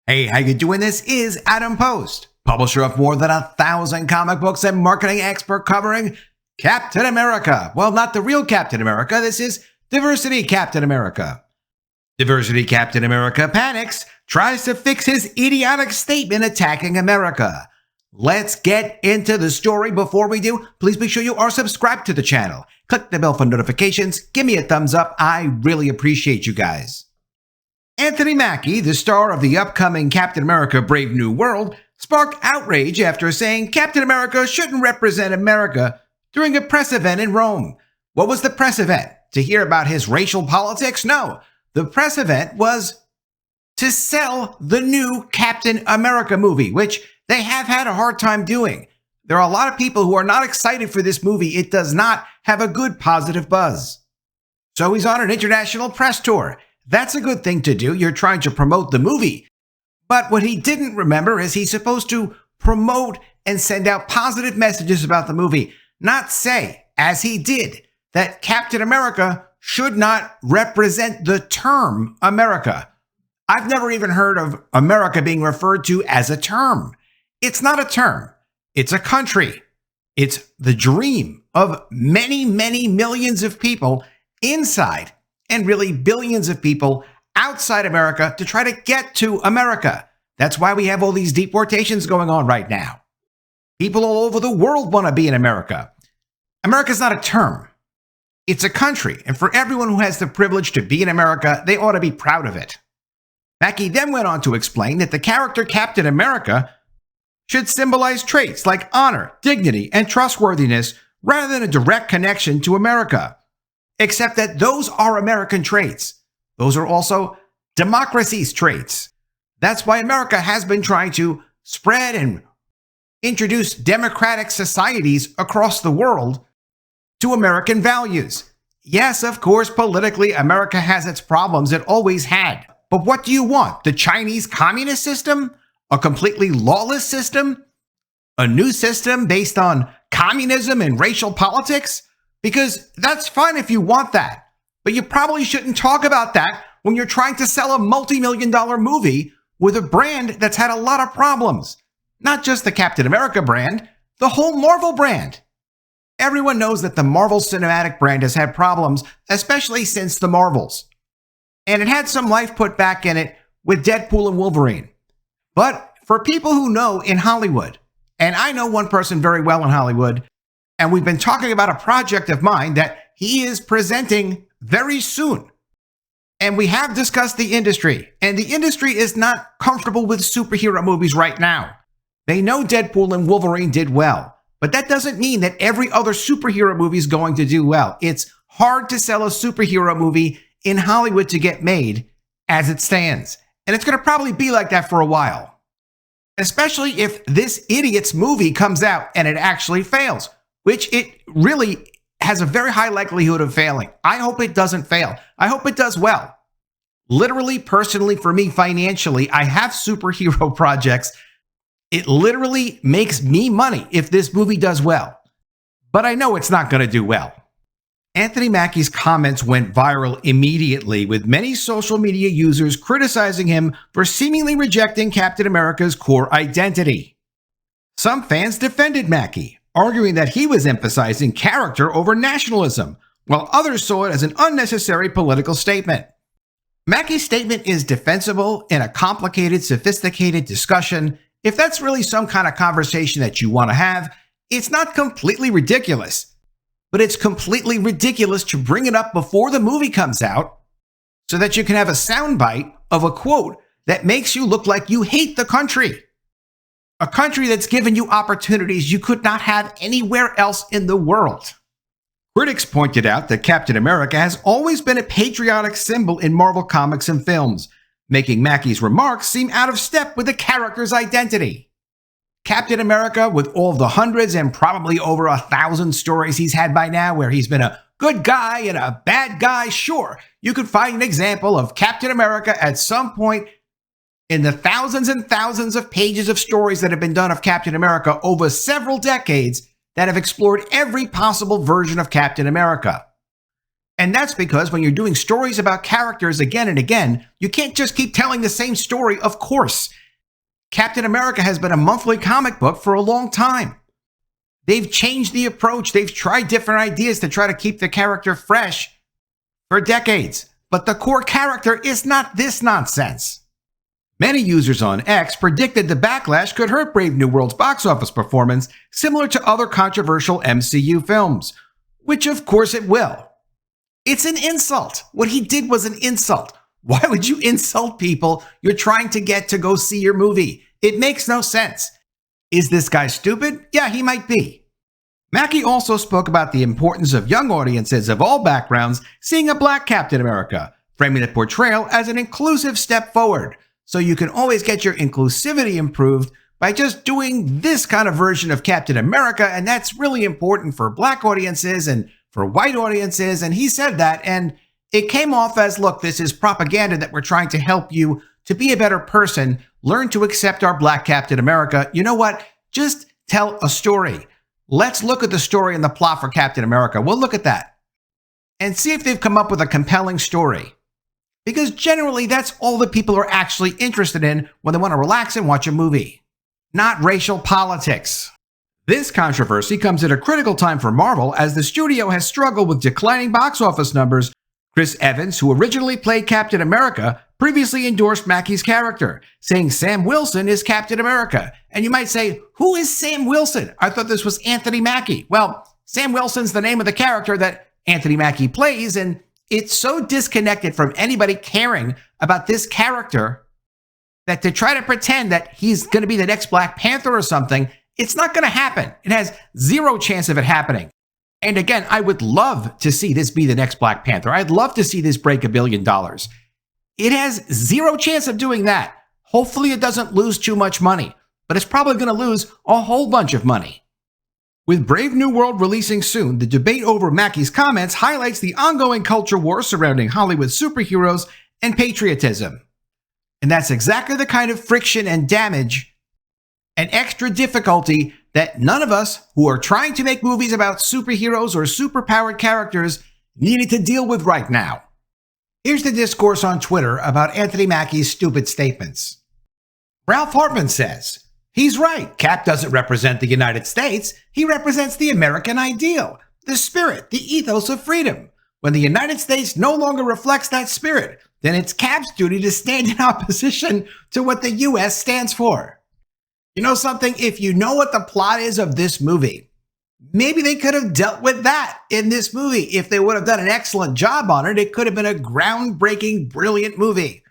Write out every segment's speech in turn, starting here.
Hey, how you doing? This is Adam Post, publisher of more than 1,000 comic books and marketing expert covering Captain America. Well, not the real Captain America. This is Diversity Captain America. Diversity Captain America PANICS tries to fix his idiotic statement attacking America. Let's get into the story. Before we do, please make sure you are subscribed to the channel. Click the bell for notifications. Give me a thumbs up. I really appreciate you guys. Anthony Mackie, the star of the upcoming Captain America Brave New World, sparked outrage after saying Captain America shouldn't represent America during a press event in Rome. What was the press event? To hear about his racial politics? No. The press event was to sell the new Captain America movie, which they have had a hard time doing. There are a lot of people who are not excited for this movie. It does not have a good positive buzz. So he's on an international press tour. That's a good thing to do. You're trying to promote the movie. But what he didn't remember is he's supposed to promote and send out positive messages about the movie, not say, as he did, that Captain America should not represent the term America. I've never even heard of America being referred to as a term. It's not a term. It's a country. It's the dream of many, many millions of people inside and really billions of people outside America to try to get to America. That's why we have all these deportations going on right now. People all over the world want to be in America. America's not a term. It's a country. And for everyone who has the privilege to be in America, they ought to be proud of it. Mackie then went on to explain that the character Captain America should symbolize traits like honor, dignity, and trustworthiness rather than a direct connection to America. Except that those are American traits. Those are also democracy's traits. That's why America has been trying to spread and introduce democratic societies across the world to American values. Yes, of course, politically, America has its problems. It always had. But what do you want? The Chinese communist system? A completely lawless system? A new system based on communism and racial politics? Because that's fine if you want that, but you probably shouldn't talk about that when you're trying to sell a multi-million-dollar movie with a brand that's had a lot of problems. Not just the Captain America brand, the whole Marvel brand. Everyone knows that the Marvel Cinematic brand has had problems, especially since the Marvels. And it had some life put back in it with Deadpool and Wolverine. But for people who know in Hollywood, and I know one person very well in Hollywood, and we've been talking about a project of mine that he is presenting very soon. And we have discussed the industry, and the industry is not comfortable with superhero movies right now. They know Deadpool and Wolverine did well, but that doesn't mean that every other superhero movie is going to do well. It's hard to sell a superhero movie in Hollywood to get made as it stands. And it's going to probably be like that for a while. Especially if this idiot's movie comes out and it actually fails, which it really has a very high likelihood of failing. I hope it doesn't fail. I hope it does well. Literally, personally, for me, financially, I have superhero projects. It literally makes me money if this movie does well. But I know it's not going to do well. Anthony Mackie's comments went viral immediately, with many social media users criticizing him for seemingly rejecting Captain America's core identity. Some fans defended Mackie, arguing that he was emphasizing character over nationalism, while others saw it as an unnecessary political statement. Mackie's statement is defensible in a complicated, sophisticated discussion. If that's really some kind of conversation that you want to have, it's not completely ridiculous, but it's completely ridiculous to bring it up before the movie comes out so that you can have a soundbite of a quote that makes you look like you hate the country. A country that's given you opportunities you could not have anywhere else in the world. Critics pointed out that Captain America has always been a patriotic symbol in Marvel comics and films, making Mackie's remarks seem out of step with the character's identity. Captain America, with all the hundreds and probably over 1,000 stories he's had by now where he's been a good guy and a bad guy, sure, you could find an example of Captain America at some point in the thousands and thousands of pages of stories that have been done of Captain America over several decades that have explored every possible version of Captain America. And that's because when you're doing stories about characters again and again, you can't just keep telling the same story, of course. Captain America has been a monthly comic book for a long time. They've changed the approach. They've tried different ideas to try to keep the character fresh for decades. But the core character is not this nonsense. Many users on X predicted the backlash could hurt Brave New World's box office performance, similar to other controversial MCU films, which of course it will. It's an insult. What he did was an insult. Why would you insult people you're trying to get to go see your movie? It makes no sense. Is this guy stupid? Yeah, he might be. Mackie also spoke about the importance of young audiences of all backgrounds seeing a black Captain America, framing the portrayal as an inclusive step forward. So you can always get your inclusivity improved by just doing this kind of version of Captain America, and that's really important for black audiences and for white audiences, and he said that, and it came off as, look, this is propaganda that we're trying to help you to be a better person, learn to accept our black Captain America. You know what? Just tell a story. Let's look at the story and the plot for Captain America. We'll look at that and see if they've come up with a compelling story. Because generally, that's all that people are actually interested in when they want to relax and watch a movie, not racial politics. This controversy comes at a critical time for Marvel as the studio has struggled with declining box office numbers. Chris Evans, who originally played Captain America, previously endorsed Mackie's character, saying Sam Wilson is Captain America. And you might say, who is Sam Wilson? I thought this was Anthony Mackie. Well, Sam Wilson's the name of the character that Anthony Mackie plays, and it's so disconnected from anybody caring about this character that to try to pretend that he's going to be the next Black Panther or something, it's not going to happen. It has zero chance of it happening. And again, I would love to see this be the next Black Panther. I'd love to see this break $1 billion. It has zero chance of doing that. Hopefully it doesn't lose too much money, but it's probably going to lose a whole bunch of money. With Brave New World releasing soon, the debate over Mackie's comments highlights the ongoing culture war surrounding Hollywood superheroes and patriotism. And that's exactly the kind of friction and damage and extra difficulty that none of us who are trying to make movies about superheroes or superpowered characters needed to deal with right now. Here's the discourse on Twitter about Anthony Mackie's stupid statements. Ralph Hartman says, he's right. Cap doesn't represent the United States. He represents the American ideal, the spirit, the ethos of freedom. When the United States no longer reflects that spirit, then it's Cap's duty to stand in opposition to what the U.S. stands for. You know something? If you know what the plot is of this movie, maybe they could have dealt with that in this movie. If they would have done an excellent job on it, it could have been a groundbreaking, brilliant movie.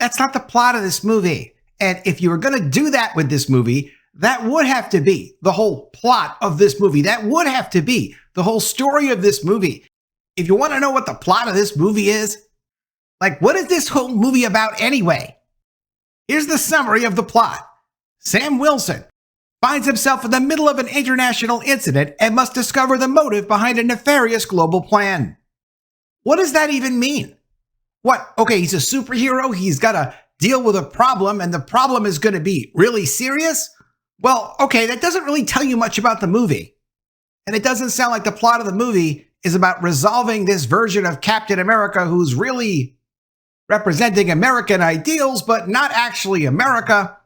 That's not the plot of this movie. And if you were going to do that with this movie, that would have to be the whole plot of this movie. That would have to be the whole story of this movie. If you want to know what the plot of this movie is, like, what is this whole movie about anyway? Here's the summary of the plot. Sam Wilson finds himself in the middle of an international incident and must discover the motive behind a nefarious global plan. What does that even mean? What? Okay, he's a superhero. He's got to deal with a problem, and the problem is going to be really serious? Well, okay, that doesn't really tell you much about the movie. And it doesn't sound like the plot of the movie is about resolving this version of Captain America who's really representing American ideals, but not actually America.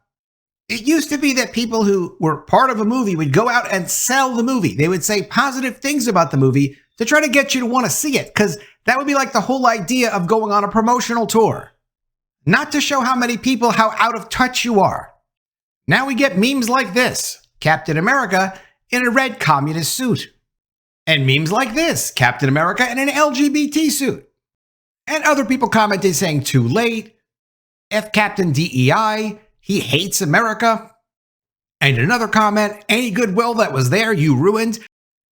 It used to be that people who were part of a movie would go out and sell the movie. They would say positive things about the movie to try to get you to want to see it, because that would be like the whole idea of going on a promotional tour. Not to show how out of touch you are. Now we get memes like this, Captain America in a red communist suit. And memes like this, Captain America in an LGBT suit. And other people commented saying too late, F Captain DEI, he hates America. And another comment, any goodwill that was there, you ruined.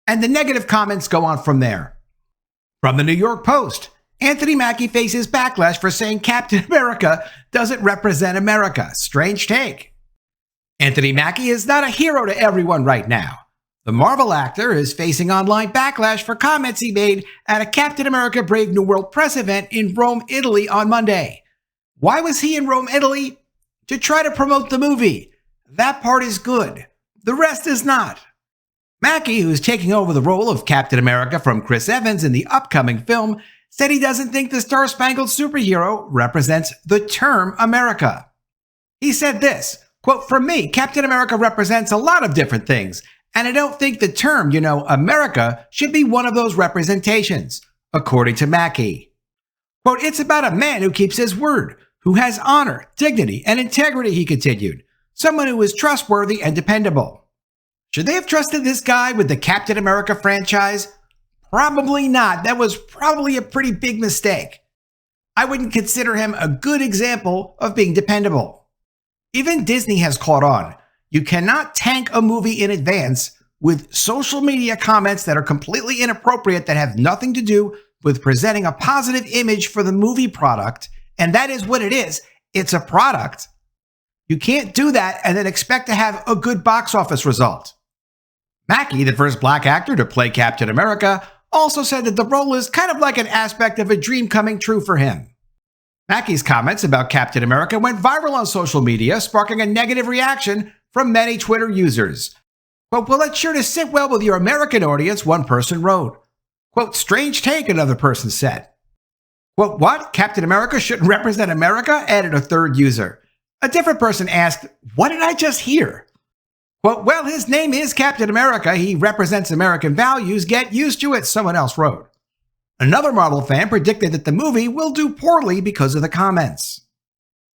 And the negative comments go on from there. From the New York Post, Anthony Mackie faces backlash for saying Captain America doesn't represent America. Strange take. Anthony Mackie is not a hero to everyone right now. The Marvel actor is facing online backlash for comments he made at a Captain America Brave New World press event in Rome, Italy on Monday. Why was he in Rome, Italy? To try to promote the movie. That part is good. The rest is not. Mackie, who is taking over the role of Captain America from Chris Evans in the upcoming film, said he doesn't think the star-spangled superhero represents the term America. He said this, quote, "For me, Captain America represents a lot of different things, and I don't think the term, America should be one of those representations," according to Mackie. Quote, "It's about a man who keeps his word, who has honor, dignity, and integrity," he continued. "Someone who is trustworthy and dependable." Should they have trusted this guy with the Captain America franchise? Probably not. That was probably a pretty big mistake. I wouldn't consider him a good example of being dependable. Even Disney has caught on. You cannot tank a movie in advance with social media comments that are completely inappropriate that have nothing to do with presenting a positive image for the movie product. And that is what it is. It's a product. You can't do that and then expect to have a good box office result. Mackie, the first black actor to play Captain America, also said that the role is kind of like an aspect of a dream coming true for him. Mackie's comments about Captain America went viral on social media, sparking a negative reaction from many Twitter users. Quote, "Well, it's sure to sit well with your American audience," one person wrote. Quote, "Strange take," another person said. Quote, "What? Captain America shouldn't represent America?" added a third user. A different person asked, "What did I just hear?" Quote, "Well, his name is Captain America. He represents American values. Get used to it," someone else wrote. Another Marvel fan predicted that the movie will do poorly because of the comments.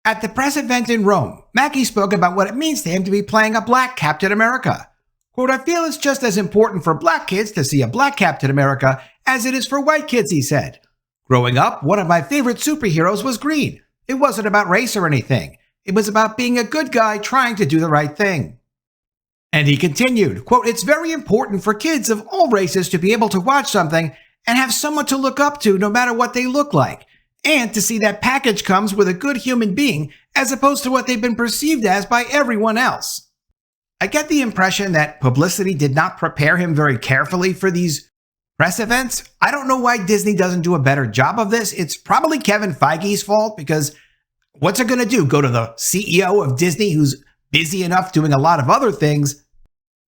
At the press event in Rome, Mackie spoke about what it means to him to be playing a black Captain America. Quote, "I feel it's just as important for black kids to see a black Captain America as it is for white kids," he said. "Growing up, one of my favorite superheroes was green. It wasn't about race or anything. It was about being a good guy trying to do the right thing." And he continued, quote, "It's very important for kids of all races to be able to watch something and have someone to look up to no matter what they look like, and to see that package comes with a good human being as opposed to what they've been perceived as by everyone else." I get the impression that publicity did not prepare him very carefully for these press events. I don't know why Disney doesn't do a better job of this. It's probably Kevin Feige's fault, because what's it going to do? Go to the CEO of Disney, who's busy enough doing a lot of other things?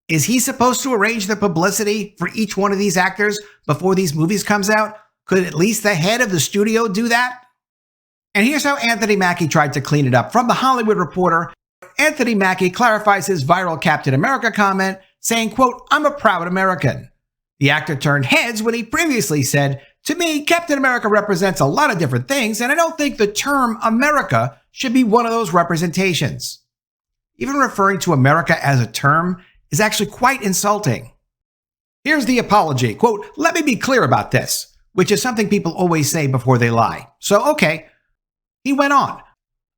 Is he supposed to arrange the publicity for each one of these actors before these movies comes out? Could at least the head of the studio do that? And here's how Anthony Mackie tried to clean it up. From The Hollywood Reporter, Anthony Mackie clarifies his viral Captain America comment, saying, quote, "I'm a proud American." The actor turned heads when he previously said, "To me, Captain America represents a lot of different things, and I don't think the term America should be one of those representations." Even referring to America as a term is actually quite insulting. Here's the apology. Quote, "Let me be clear about this," which is something people always say before they lie. So, okay. He went on,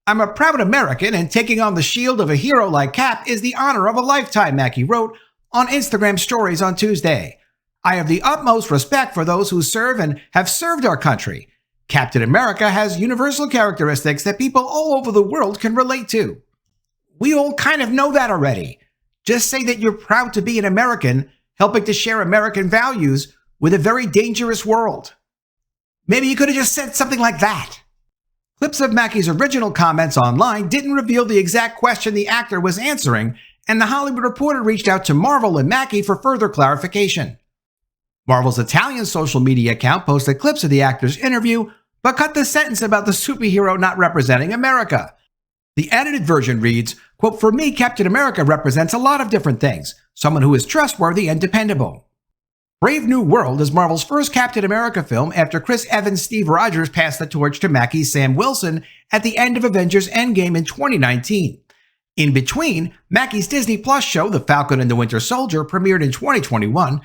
"I'm a proud American, and taking on the shield of a hero like Cap is the honor of a lifetime," Mackie wrote on Instagram stories on Tuesday. "I have the utmost respect for those who serve and have served our country. Captain America has universal characteristics that people all over the world can relate to." We all kind of know that already. Just say that you're proud to be an American, helping to share American values with a very dangerous world. Maybe you could have just said something like that. Clips of Mackie's original comments online didn't reveal the exact question the actor was answering, and The Hollywood Reporter reached out to Marvel and Mackie for further clarification. Marvel's Italian social media account posted clips of the actor's interview, but cut the sentence about the superhero not representing America. The edited version reads, quote, "For me, Captain America represents a lot of different things. Someone who is trustworthy and dependable." Brave New World is Marvel's first Captain America film after Chris Evans' Steve Rogers passed the torch to Mackie's Sam Wilson at the end of Avengers Endgame in 2019. In between, Mackie's Disney Plus show The Falcon and the Winter Soldier premiered in 2021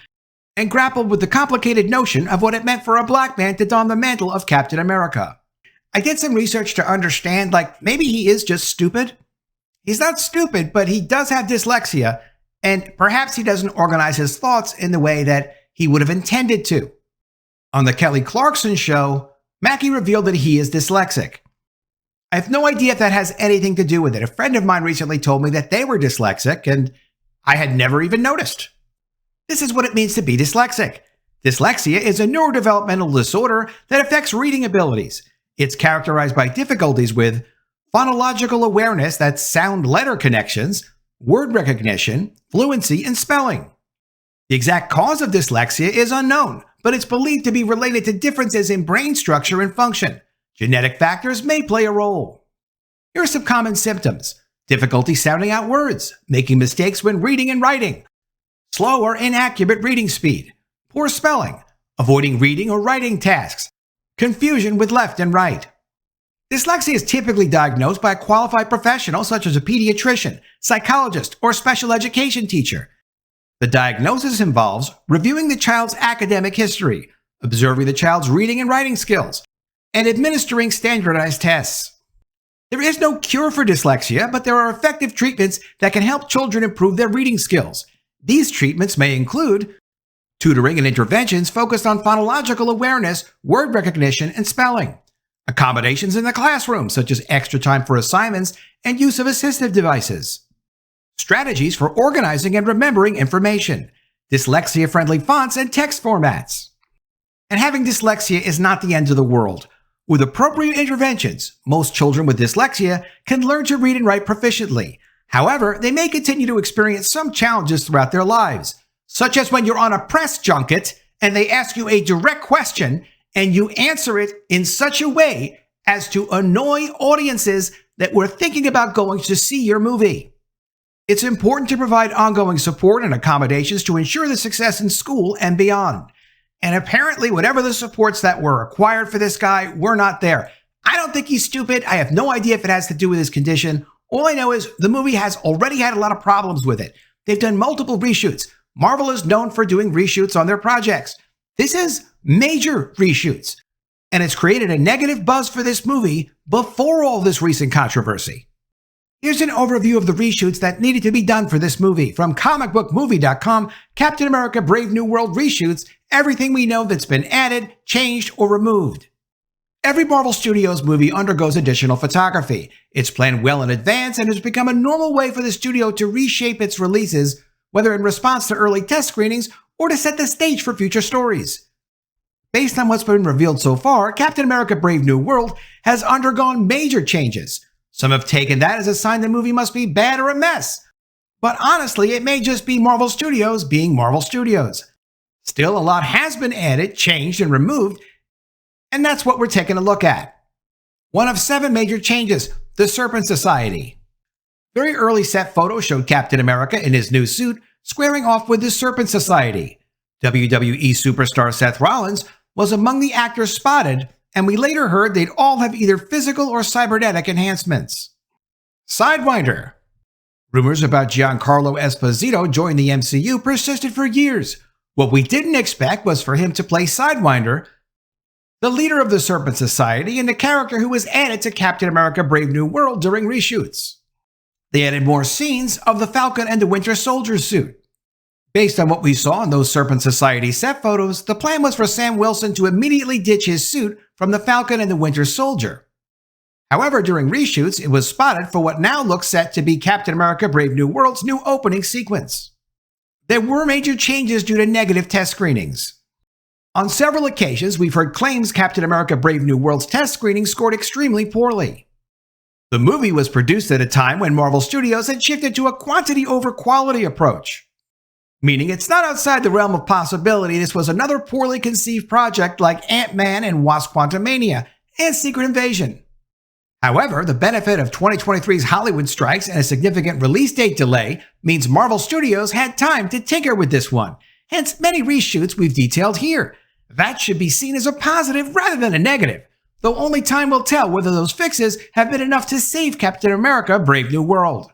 and grappled with the complicated notion of what it meant for a black man to don the mantle of Captain America. I did some research to understand, maybe he is just stupid. He's not stupid, but he does have dyslexia, and perhaps he doesn't organize his thoughts in the way that he would have intended to. On the Kelly Clarkson show, Mackie revealed that he is dyslexic. I have no idea if that has anything to do with it. A friend of mine recently told me that they were dyslexic, and I had never even noticed. This is what it means to be dyslexic. Dyslexia is a neurodevelopmental disorder that affects reading abilities. It's characterized by difficulties with phonological awareness, that's sound-letter connections, word recognition, fluency, and spelling. The exact cause of dyslexia is unknown, but it's believed to be related to differences in brain structure and function. Genetic factors may play a role. Here are some common symptoms: difficulty sounding out words, making mistakes when reading and writing, slow or inaccurate reading speed, poor spelling, avoiding reading or writing tasks, confusion with left and right. Dyslexia is typically diagnosed by a qualified professional such as a pediatrician, psychologist, or special education teacher. The diagnosis involves reviewing the child's academic history, observing the child's reading and writing skills, and administering standardized tests. There is no cure for dyslexia, but there are effective treatments that can help children improve their reading skills. These treatments may include tutoring and interventions focused on phonological awareness, word recognition, and spelling, accommodations in the classroom such as extra time for assignments and use of assistive devices, strategies for organizing and remembering information, dyslexia-friendly fonts and text formats. And having dyslexia is not the end of the world. With appropriate interventions, most children with dyslexia can learn to read and write proficiently. However, they may continue to experience some challenges throughout their lives, such as when you're on a press junket and they ask you a direct question and you answer it in such a way as to annoy audiences that were thinking about going to see your movie. It's important to provide ongoing support and accommodations to ensure the success in school and beyond. And apparently, whatever the supports that were required for this guy were not there. I don't think he's stupid. I have no idea if it has to do with his condition. All I know is the movie has already had a lot of problems with it. They've done multiple reshoots. Marvel is known for doing reshoots on their projects. This is major reshoots. And it's created a negative buzz for this movie before all this recent controversy. Here's an overview of the reshoots that needed to be done for this movie. From comicbookmovie.com, Captain America Brave New World reshoots, everything we know that's been added, changed, or removed. Every Marvel Studios movie undergoes additional photography. It's planned well in advance and has become a normal way for the studio to reshape its releases, whether in response to early test screenings or to set the stage for future stories. Based on what's been revealed so far, Captain America Brave New World has undergone major changes. Some have taken that as a sign the movie must be bad or a mess. But honestly, it may just be Marvel Studios being Marvel Studios. Still, a lot has been added, changed, and removed, and that's what we're taking a look at. One of 7 major changes, the Serpent Society. Very early set photos showed Captain America in his new suit squaring off with the Serpent Society. WWE superstar Seth Rollins was among the actors spotted, and we later heard they'd all have either physical or cybernetic enhancements. Sidewinder. Rumors about Giancarlo Esposito joining the MCU persisted for years. What we didn't expect was for him to play Sidewinder, the leader of the Serpent Society and the character who was added to Captain America Brave New World during reshoots. They added more scenes of the Falcon and the Winter Soldier suit. Based on what we saw in those Serpent Society set photos, the plan was for Sam Wilson to immediately ditch his suit from the Falcon and the Winter Soldier. However, during reshoots, it was spotted for what now looks set to be Captain America Brave New World's new opening sequence. There were major changes due to negative test screenings. On several occasions, we've heard claims Captain America Brave New World's test screening scored extremely poorly. The movie was produced at a time when Marvel Studios had shifted to a quantity over quality approach. Meaning it's not outside the realm of possibility this was another poorly conceived project like Ant-Man and Wasp: Quantumania and Secret Invasion. However, the benefit of 2023's Hollywood strikes and a significant release date delay means Marvel Studios had time to tinker with this one, hence many reshoots we've detailed here. That should be seen as a positive rather than a negative, though only time will tell whether those fixes have been enough to save Captain America Brave New World.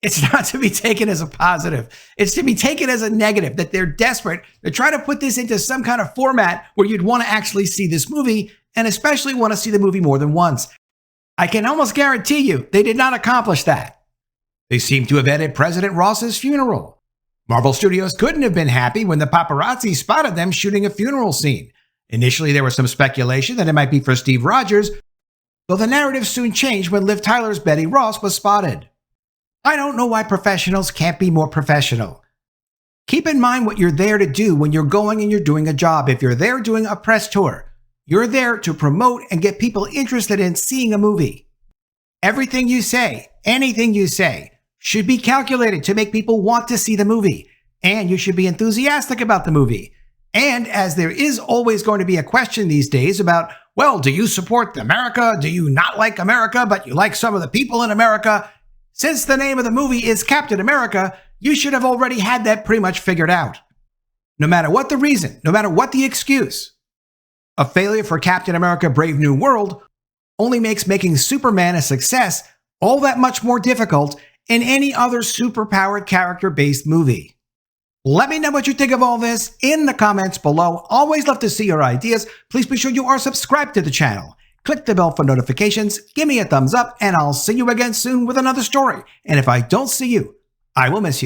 It's not to be taken as a positive. It's to be taken as a negative, that they're desperate. They're trying to put this into some kind of format where you'd want to actually see this movie, and especially want to see the movie more than once. I can almost guarantee you they did not accomplish that. They seem to have edited President Ross's funeral. Marvel Studios couldn't have been happy when the paparazzi spotted them shooting a funeral scene. Initially, there was some speculation that it might be for Steve Rogers, though the narrative soon changed when Liv Tyler's Betty Ross was spotted. I don't know why professionals can't be more professional. Keep in mind what you're there to do when you're going and you're doing a job. If you're there doing a press tour, you're there to promote and get people interested in seeing a movie. Everything you say, anything you say, should be calculated to make people want to see the movie. And you should be enthusiastic about the movie. And as there is always going to be a question these days about, well, do you support America? Do you not like America, but you like some of the people in America? Since the name of the movie is Captain America, you should have already had that pretty much figured out. No matter what the reason, no matter what the excuse, a failure for Captain America Brave New World only makes making Superman a success all that much more difficult in any other superpowered character-based movie. Let me know what you think of all this in the comments below. Always love to see your ideas. Please be sure you are subscribed to the channel. Click the bell for notifications, give me a thumbs up, and I'll see you again soon with another story. And if I don't see you, I will miss you.